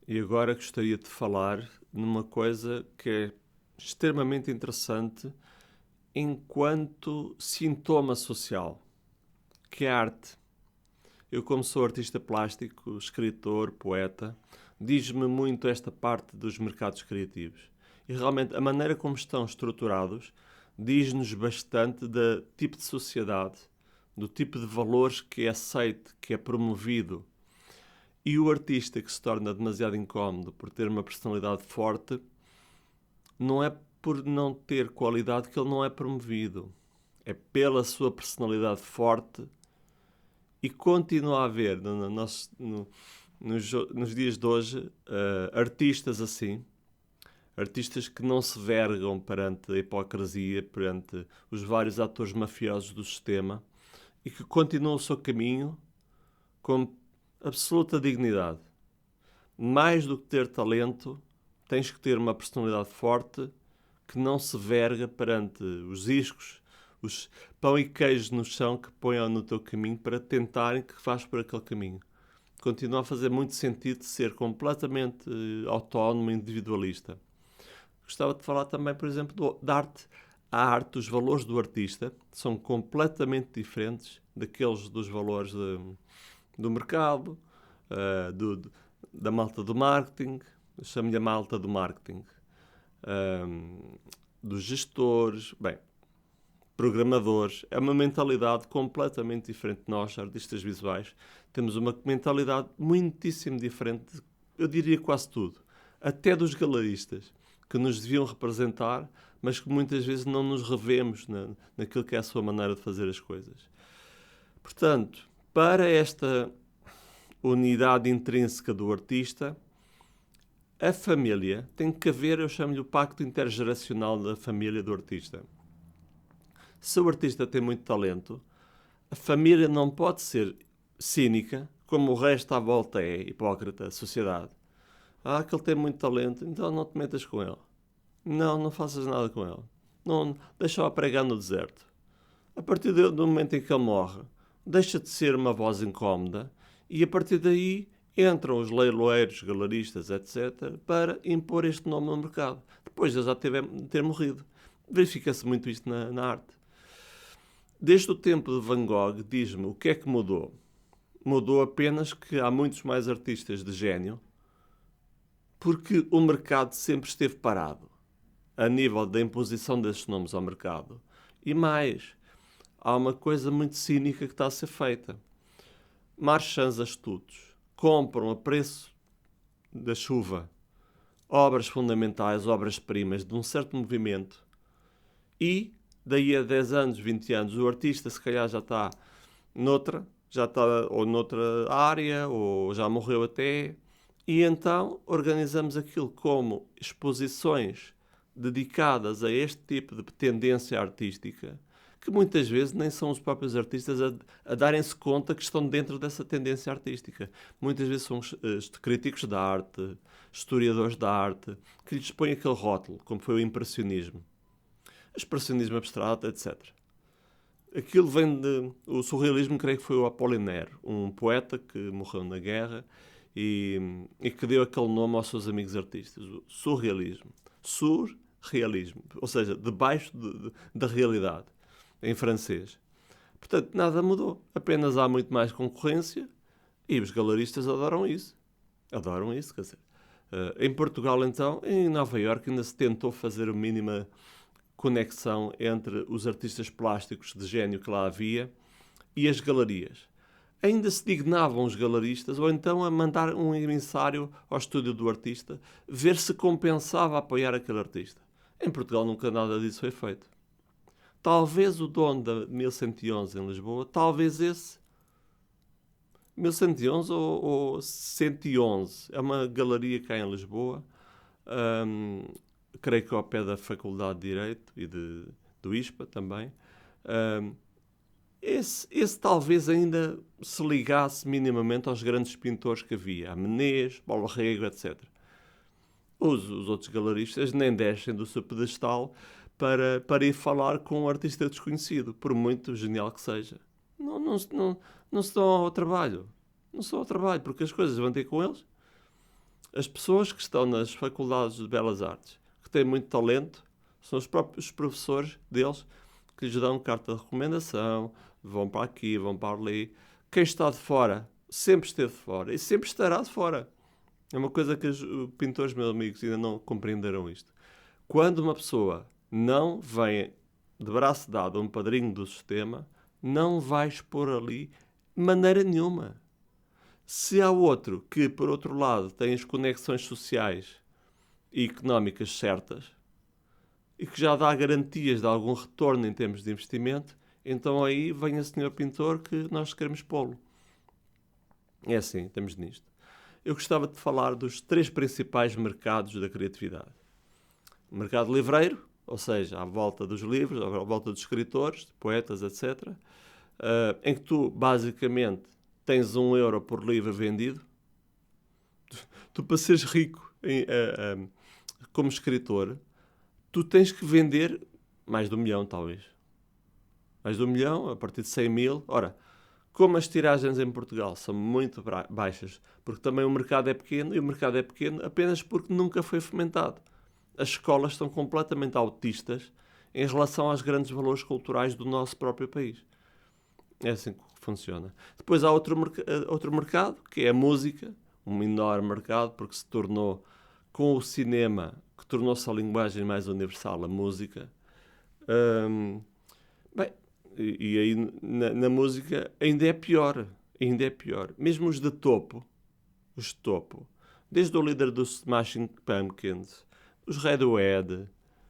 E agora gostaria de falar numa coisa que é extremamente interessante enquanto sintoma social, que é a arte. Eu, como sou artista plástico, escritor, poeta, diz-me muito esta parte dos mercados criativos. E realmente a maneira como estão estruturados diz-nos bastante do tipo de sociedade, do tipo de valores que é aceito, que é promovido. E o artista que se torna demasiado incómodo por ter uma personalidade forte, não é por não ter qualidade que ele não é promovido. É pela sua personalidade forte e continua a haver nos dias de hoje artistas assim, artistas que não se vergam perante a hipocrisia, perante os vários atores mafiosos do sistema e que continuam o seu caminho com absoluta dignidade. Mais do que ter talento, tens que ter uma personalidade forte que não se verga perante os iscos, os pão e queijo no chão que ponham no teu caminho para tentarem que vás por aquele caminho. Continua a fazer muito sentido ser completamente autónomo e individualista. Gostava de falar também, por exemplo, da arte. A arte, os valores do artista são completamente diferentes daqueles dos valores do mercado, da malta do marketing, chamo-lhe a malta do marketing, dos gestores, bem, programadores. É uma mentalidade completamente diferente de nós, artistas visuais. Temos uma mentalidade muitíssimo diferente, eu diria quase tudo, até dos galeristas, que nos deviam representar, mas que muitas vezes não nos revemos naquilo que é a sua maneira de fazer as coisas. Portanto, para esta unidade intrínseca do artista, a família tem que haver, eu chamo-lhe o pacto intergeracional da família do artista. Se o artista tem muito talento, a família não pode ser cínica, como o resto à volta é, hipócrita, a sociedade. Ah, que ele tem muito talento, então não te metas com ele. Não, não faças nada com ele. Não, deixa-o pregar no deserto. A partir do momento em que ele morre, deixa de ser uma voz incómoda e a partir daí entram os leiloeiros, galeristas, etc., para impor este nome no mercado. Depois de já ter morrido. Verifica-se muito isto na arte. Desde o tempo de Van Gogh, diz-me o que é que mudou. Mudou apenas que há muitos mais artistas de gênio, porque o mercado sempre esteve parado, a nível da imposição desses nomes ao mercado. E mais, há uma coisa muito cínica que está a ser feita. Marchands astutos compram a preço da chuva obras fundamentais, obras-primas de um certo movimento e daí a 10 anos, 20 anos, o artista se calhar já está ou noutra área, ou já morreu até, e então organizamos aquilo como exposições dedicadas a este tipo de tendência artística, que muitas vezes nem são os próprios artistas a darem-se conta que estão dentro dessa tendência artística. Muitas vezes são críticos da arte, historiadores da arte, que lhes põem aquele rótulo, como foi o impressionismo. Expressionismo abstrato, etc. Aquilo vem de... O surrealismo, creio que foi o Apollinaire, um poeta que morreu na guerra e que deu aquele nome aos seus amigos artistas. O surrealismo. Surrealismo. Ou seja, debaixo da realidade, em francês. Portanto, nada mudou. Apenas há muito mais concorrência e os galeristas adoram isso. Adoram isso, quer dizer. Em Portugal, então, em Nova Iorque, ainda se tentou fazer a mínima conexão entre os artistas plásticos de gênio que lá havia e as galerias. Ainda se dignavam os galeristas ou então a mandar um emissário ao estúdio do artista ver se compensava apoiar aquele artista. Em Portugal nunca nada disso foi feito. Talvez o dono da 1111 em Lisboa, talvez esse 1111 ou 111, é uma galeria cá em Lisboa, creio que ao pé da Faculdade de Direito e do ISPA também. Esse talvez ainda se ligasse minimamente aos grandes pintores que havia, a Menés, Paulo Rego, etc. Os outros galeristas nem descem do seu pedestal para ir falar com um artista desconhecido, por muito genial que seja. Não se dão ao trabalho. Não se dão ao trabalho, porque as coisas vão ter com eles. as pessoas que estão nas faculdades de Belas Artes, que têm muito talento, são os próprios professores deles que lhes dão carta de recomendação, vão para aqui, vão para ali. Quem está de fora sempre esteve de fora e sempre estará de fora. É uma coisa que os pintores, meus amigos, ainda não compreenderam isto. Quando uma pessoa não vem de braço dado a um padrinho do sistema, não vai expor ali de maneira nenhuma. Se há outro que, por outro lado, tem as conexões sociais e económicas certas e que já dá garantias de algum retorno em termos de investimento, então aí vem o senhor pintor que nós queremos pô-lo. É assim, estamos nisto. Eu gostava de falar dos 3 principais mercados da criatividade. O mercado livreiro, ou seja, à volta dos livros, à volta dos escritores, poetas, etc., em que tu, basicamente, tens €1 por livro vendido. Tu para seres rico como escritor, tu tens que vender mais de 1 milhão, talvez. Mais de 1 milhão, a partir de 100 mil. Ora, como as tiragens em Portugal são muito baixas, porque também o mercado é pequeno, e o mercado é pequeno apenas porque nunca foi fomentado. As escolas estão completamente autistas em relação aos grandes valores culturais do nosso próprio país. É assim que funciona. Depois há outro mercado, que é a música, um enorme mercado, porque se tornou, com o cinema, que tornou-se a linguagem mais universal, a música. Bem, e aí na música ainda é pior. Ainda é pior. Mesmo os de topo, desde o líder dos Smashing Pumpkins, os Radiohead,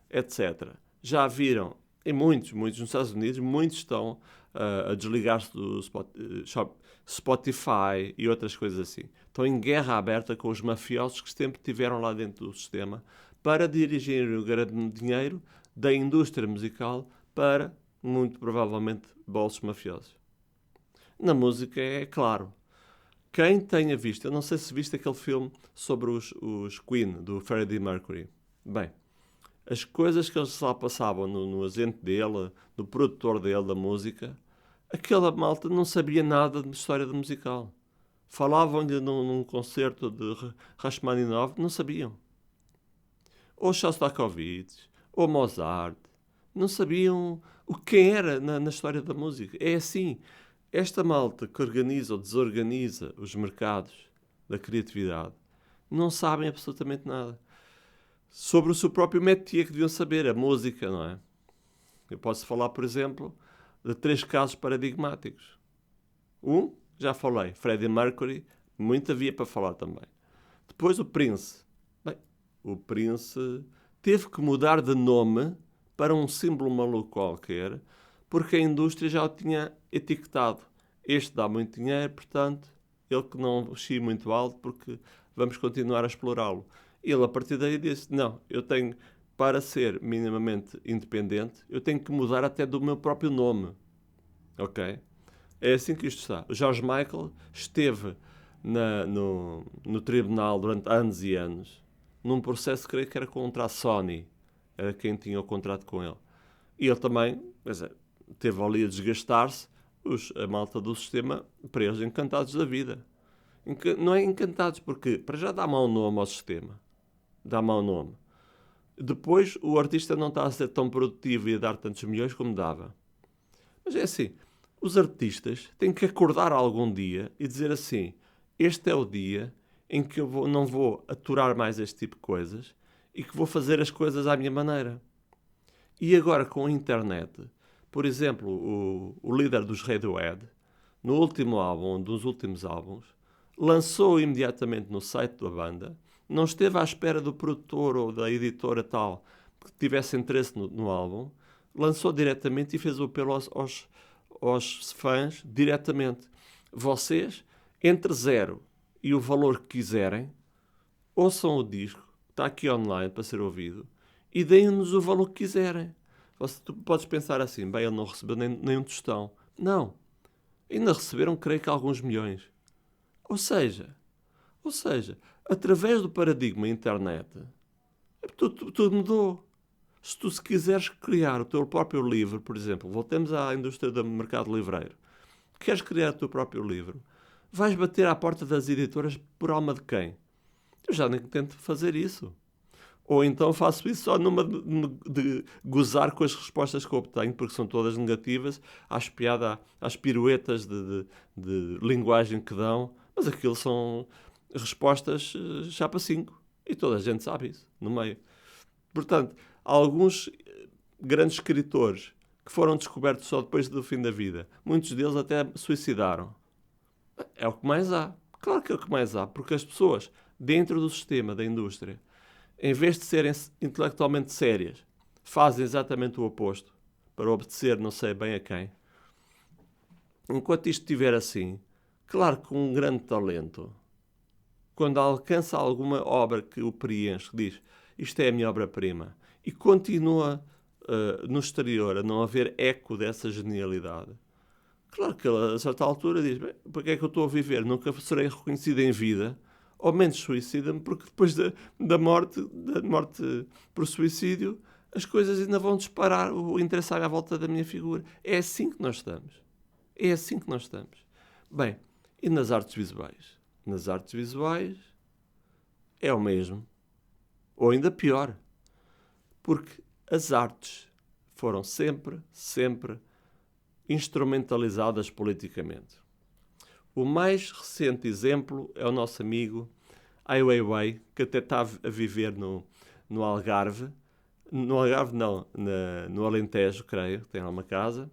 etc., já viram, em muitos nos Estados Unidos, muitos estão a desligar-se do Spotify e outras coisas assim. Estão em guerra aberta com os mafiosos que sempre estiveram lá dentro do sistema para dirigir o grande dinheiro da indústria musical para, muito provavelmente, bolsos mafiosos. Na música é claro. Quem tenha visto, eu não sei se viste aquele filme sobre os Queen, do Freddie Mercury. Bem, as coisas que eles lá passavam no agente dele, no produtor dele, da música, aquela malta não sabia nada de história de musical. Falavam-lhe num concerto de Rachmaninoff, não sabiam. Ou Shostakovich, ou Mozart, não sabiam o que era na história da música. É assim, esta malta que organiza ou desorganiza os mercados da criatividade não sabem absolutamente nada. Sobre o seu próprio métier que deviam saber, a música, não é? Eu posso falar, por exemplo, de 3 casos paradigmáticos. Já falei, Freddie Mercury, muito havia para falar também. Depois o Prince. Bem, o Prince teve que mudar de nome para um símbolo maluco qualquer, porque a indústria já o tinha etiquetado. Este dá muito dinheiro, portanto, ele que não chie muito alto, porque vamos continuar a explorá-lo. Ele, a partir daí, disse, não, eu tenho, para ser minimamente independente, eu tenho que mudar até do meu próprio nome. Ok? É assim que isto está. O George Michael esteve no tribunal durante anos e anos, num processo, creio que era contra a Sony, era quem tinha o contrato com ele. E ele também, teve ali a desgastar-se, a malta do sistema, para eles encantados da vida. Não é encantados porque, para já dá mau nome ao sistema. Dá mau nome. Depois, o artista não está a ser tão produtivo e a dar tantos milhões como dava. Mas é assim, os artistas têm que acordar algum dia e dizer assim, este é o dia em que eu não vou aturar mais este tipo de coisas e que vou fazer as coisas à minha maneira. E agora com a internet, por exemplo, o líder dos Radiohead, no último álbum, um dos últimos álbuns, lançou imediatamente no site da banda, não esteve à espera do produtor ou da editora tal que tivesse interesse no álbum, lançou diretamente e fez o apelo aos fãs diretamente. Vocês, entre 0 e o valor que quiserem, ouçam o disco, está aqui online para ser ouvido, e deem-nos o valor que quiserem. Tu podes pensar assim, bem, ele não recebeu nem um tostão. Não. Ainda receberam, creio que, alguns milhões. Ou seja, através do paradigma internet, tudo mudou. Se tu quiseres criar o teu próprio livro, por exemplo, voltemos à indústria do mercado livreiro, queres criar o teu próprio livro, vais bater à porta das editoras por alma de quem? Eu já nem tento fazer isso. Ou então faço isso só numa de gozar com as respostas que obtenho, porque são todas negativas, às piruetas de linguagem que dão, mas aquilo são respostas chapa 5. E toda a gente sabe isso, no meio. Portanto, há alguns grandes escritores que foram descobertos só depois do fim da vida. Muitos deles até suicidaram. É o que mais há. Claro que é o que mais há, porque as pessoas dentro do sistema da indústria, em vez de serem intelectualmente sérias, fazem exatamente o oposto para obedecer não sei bem a quem. Enquanto isto estiver assim, claro que um grande talento, quando alcança alguma obra que o preenche, que diz isto é a minha obra-prima, e continua no exterior a não haver eco dessa genialidade, claro que ele, a certa altura, diz: bem, para que é que eu estou a viver? Nunca serei reconhecido em vida, ou menos suicida-me, porque depois da morte por suicídio, as coisas ainda vão disparar o interesse à volta da minha figura. É assim que nós estamos. É assim que nós estamos. Bem, e nas artes visuais? Nas artes visuais é o mesmo. Ou ainda pior. Porque as artes foram sempre instrumentalizadas politicamente. O mais recente exemplo é o nosso amigo Ai Weiwei, que até está a viver no Algarve. No Algarve não, no Alentejo, creio, tem lá uma casa.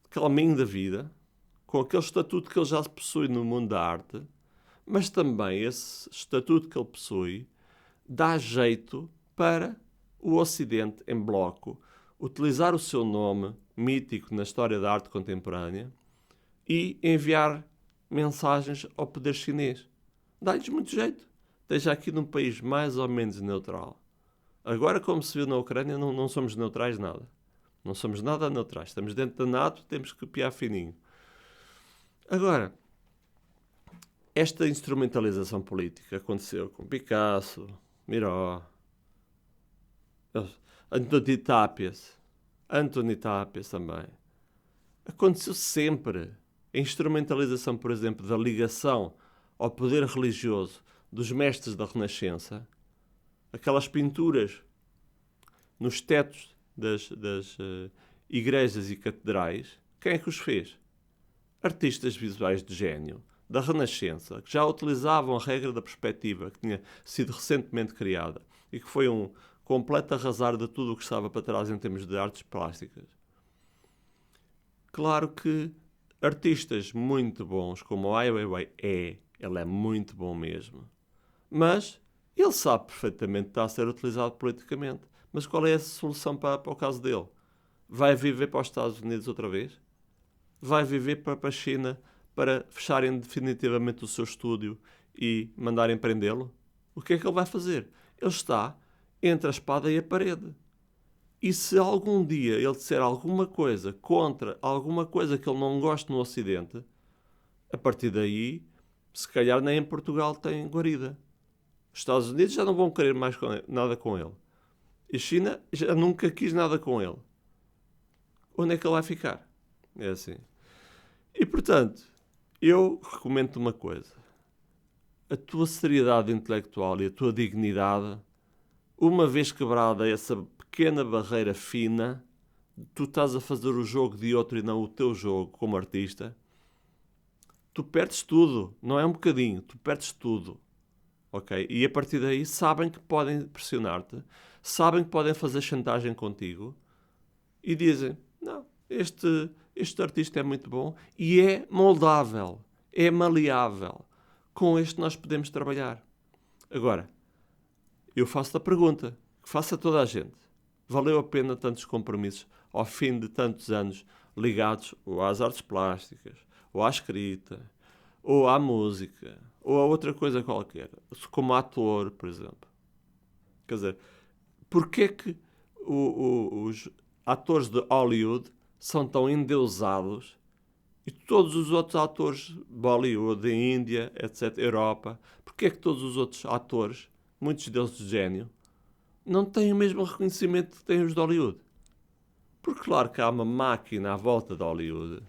Calminho da vida, com aquele estatuto que ele já possui no mundo da arte, mas também esse estatuto que ele possui dá jeito para o Ocidente, em bloco, utilizar o seu nome mítico na história da arte contemporânea e enviar mensagens ao poder chinês. Dá-lhes muito jeito. Esteja aqui num país mais ou menos neutral. Agora, como se viu na Ucrânia, não somos neutrais nada. Não somos nada neutrais. Estamos dentro da NATO, temos que piar fininho. Agora, esta instrumentalização política aconteceu com Picasso, Miró, Anthony Tapias também. Aconteceu sempre. A instrumentalização, por exemplo, da ligação ao poder religioso dos mestres da Renascença, aquelas pinturas nos tetos das igrejas e catedrais, quem é que os fez? Artistas visuais de gênio da Renascença, que já utilizavam a regra da perspectiva, que tinha sido recentemente criada e que foi um completo arrasar de tudo o que estava para trás em termos de artes plásticas. Claro que artistas muito bons, como o Ai Weiwei ele é muito bom mesmo. Mas ele sabe perfeitamente que está a ser utilizado politicamente. Mas qual é a solução para o caso dele? Vai viver para os Estados Unidos outra vez? Vai viver para a China para fecharem definitivamente o seu estúdio e mandarem prendê-lo? O que é que ele vai fazer? Ele está entre a espada e a parede. E se algum dia ele disser alguma coisa contra alguma coisa que ele não goste no Ocidente, a partir daí, se calhar nem em Portugal tem guarida. Os Estados Unidos já não vão querer mais nada com ele. E a China já nunca quis nada com ele. Onde é que ele vai ficar? É assim. E, portanto, eu recomendo-te uma coisa. A tua seriedade intelectual e a tua dignidade, uma vez quebrada essa pequena barreira fina, tu estás a fazer o jogo de outro e não o teu jogo como artista, tu perdes tudo. Não é um bocadinho, tu perdes tudo. Ok? E a partir daí sabem que podem pressionar-te, sabem que podem fazer chantagem contigo e dizem: não, este artista é muito bom e é moldável, é maleável. Com este nós podemos trabalhar. Agora, eu faço a pergunta, que faço a toda a gente: valeu a pena tantos compromissos ao fim de tantos anos ligados ou às artes plásticas, ou à escrita, ou à música, ou a outra coisa qualquer, como ator, por exemplo? Quer dizer, porquê que os atores de Hollywood são tão endeusados e todos os outros atores de Bollywood, de Índia, etc., Europa, porquê que todos os outros atores, muitos deles de gênio, não têm o mesmo reconhecimento que têm os de Hollywood? Porque claro que há uma máquina à volta de Hollywood.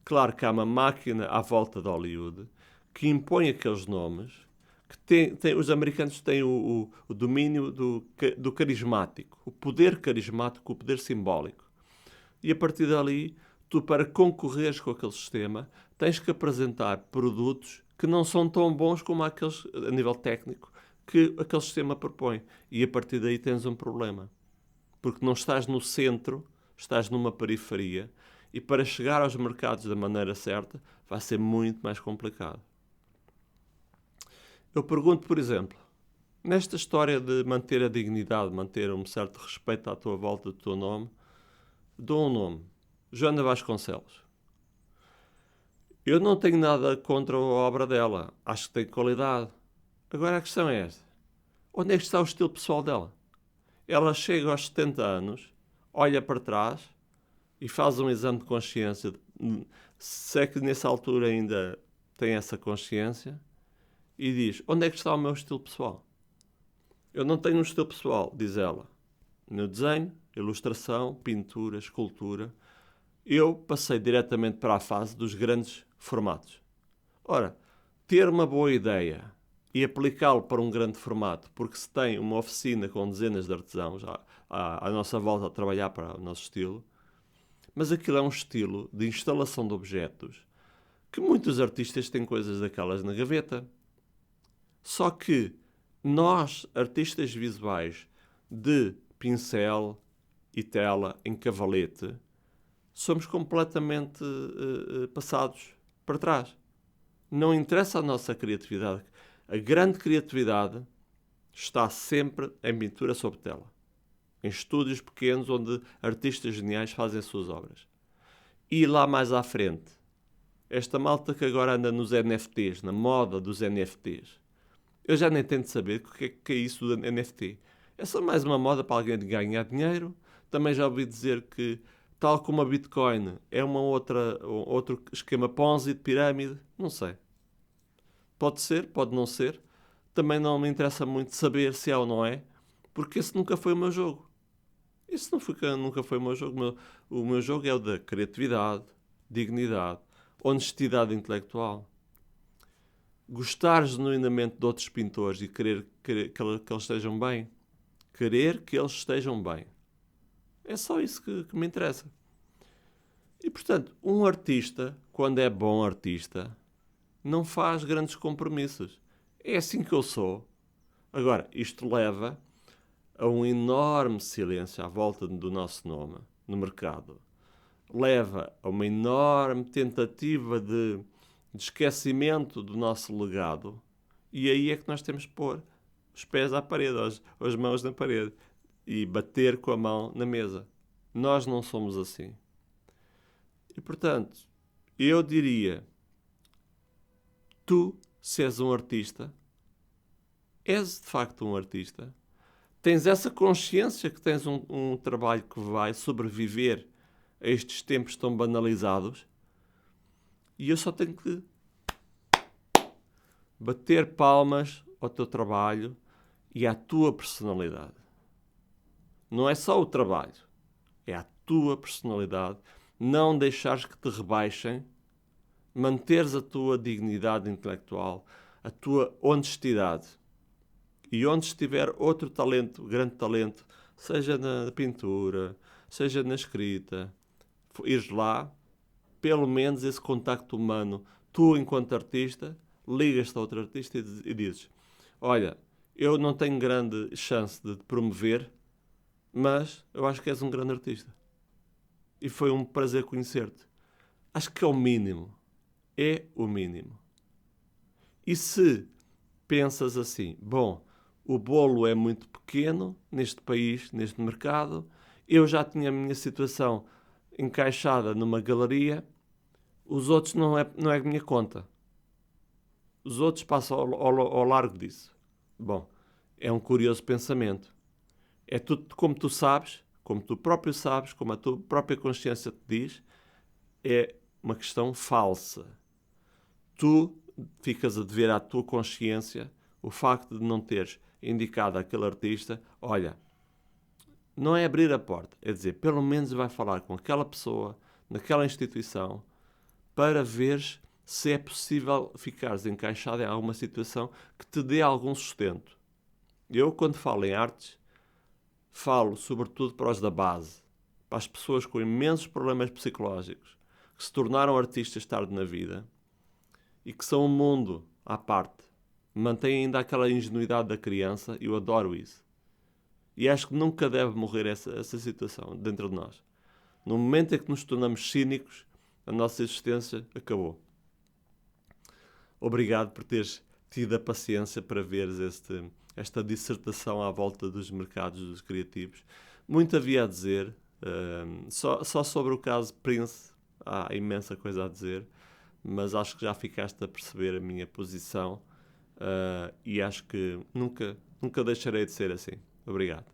Claro que há uma máquina à volta de Hollywood que impõe aqueles nomes, Os americanos têm o domínio do carismático, o poder carismático, o poder simbólico. E a partir dali, tu, para concorreres com aquele sistema, tens que apresentar produtos que não são tão bons como aqueles, a nível técnico, que aquele sistema propõe. E a partir daí tens um problema. Porque não estás no centro, estás numa periferia, e para chegar aos mercados da maneira certa vai ser muito mais complicado. Eu pergunto, por exemplo, nesta história de manter a dignidade, manter um certo respeito à tua volta do teu nome, dou um nome, Joana Vasconcelos. Eu não tenho nada contra a obra dela, acho que tem qualidade. Agora a questão é esta, onde é que está o estilo pessoal dela? Ela chega aos 70 anos, olha para trás e faz um exame de consciência, se é que nessa altura ainda tem essa consciência, e diz, onde é que está o meu estilo pessoal? Eu não tenho um estilo pessoal, diz ela, no desenho, ilustração, pintura, escultura. Eu passei diretamente para a fase dos grandes formatos. Ora, ter uma boa ideia e aplicá-lo para um grande formato, porque se tem uma oficina com dezenas de artesãos à nossa volta a trabalhar para o nosso estilo, mas aquilo é um estilo de instalação de objetos que muitos artistas têm coisas daquelas na gaveta. Só que nós, artistas visuais de pincel e tela em cavalete, somos completamente passados para trás. Não interessa a nossa criatividade. A grande criatividade está sempre em pintura sobre tela. Em estúdios pequenos onde artistas geniais fazem as suas obras. E lá mais à frente, esta malta que agora anda nos NFTs, na moda dos NFTs, eu já nem tento saber o que é isso do NFT. É só mais uma moda para alguém ganhar dinheiro. Também já ouvi dizer que, tal como a Bitcoin, é outro esquema Ponzi de pirâmide. Não sei. Pode ser, pode não ser. Também não me interessa muito saber se é ou não é, porque esse nunca foi o meu jogo. Isso nunca foi o meu jogo. O meu jogo é o da criatividade, dignidade, honestidade intelectual. Gostar genuinamente de outros pintores e querer que eles estejam bem. Querer que eles estejam bem. É só isso que me interessa. E, portanto, um artista, quando é bom artista, não faz grandes compromissos. É assim que eu sou. Agora, isto leva a um enorme silêncio à volta do nosso nome no mercado. Leva a uma enorme tentativa de esquecimento do nosso legado. E aí é que nós temos que pôr os pés à parede, as mãos na parede e bater com a mão na mesa. Nós não somos assim. E, portanto, eu diria, tu, se és um artista, és de facto um artista, tens essa consciência que tens um trabalho que vai sobreviver a estes tempos tão banalizados, e eu só tenho que bater palmas ao teu trabalho e à tua personalidade. Não é só o trabalho, é a tua personalidade. Não deixares que te rebaixem, manteres a tua dignidade intelectual, a tua honestidade. E onde estiver outro talento, grande talento, seja na pintura, seja na escrita, ires lá, pelo menos esse contacto humano, tu enquanto artista, ligas-te a outro artista e dizes, olha, eu não tenho grande chance de te promover, mas eu acho que és um grande artista. E foi um prazer conhecer-te. Acho que é o mínimo. É o mínimo. E se pensas assim, bom, o bolo é muito pequeno neste país, neste mercado, eu já tinha a minha situação encaixada numa galeria, os outros não é a minha conta. Os outros passam ao largo disso. Bom, é um curioso pensamento. É tudo como tu sabes, como tu próprio sabes, como a tua própria consciência te diz, é uma questão falsa. Tu ficas a dever à tua consciência o facto de não teres indicado àquele artista, olha, não é abrir a porta, é dizer, pelo menos vai falar com aquela pessoa, naquela instituição, para veres se é possível ficares encaixado em alguma situação que te dê algum sustento. Eu, quando falo em artes, falo sobretudo para os da base, para as pessoas com imensos problemas psicológicos, que se tornaram artistas tarde na vida e que são um mundo à parte. Mantêm ainda aquela ingenuidade da criança e eu adoro isso. E acho que nunca deve morrer essa situação dentro de nós. No momento em que nos tornamos cínicos, a nossa existência acabou. Obrigado por teres tido a paciência para veres esta dissertação à volta dos mercados dos criativos. Muito havia a dizer, só sobre o caso Prince há imensa coisa a dizer, mas acho que já ficaste a perceber a minha posição e acho que nunca deixarei de ser assim. Obrigado.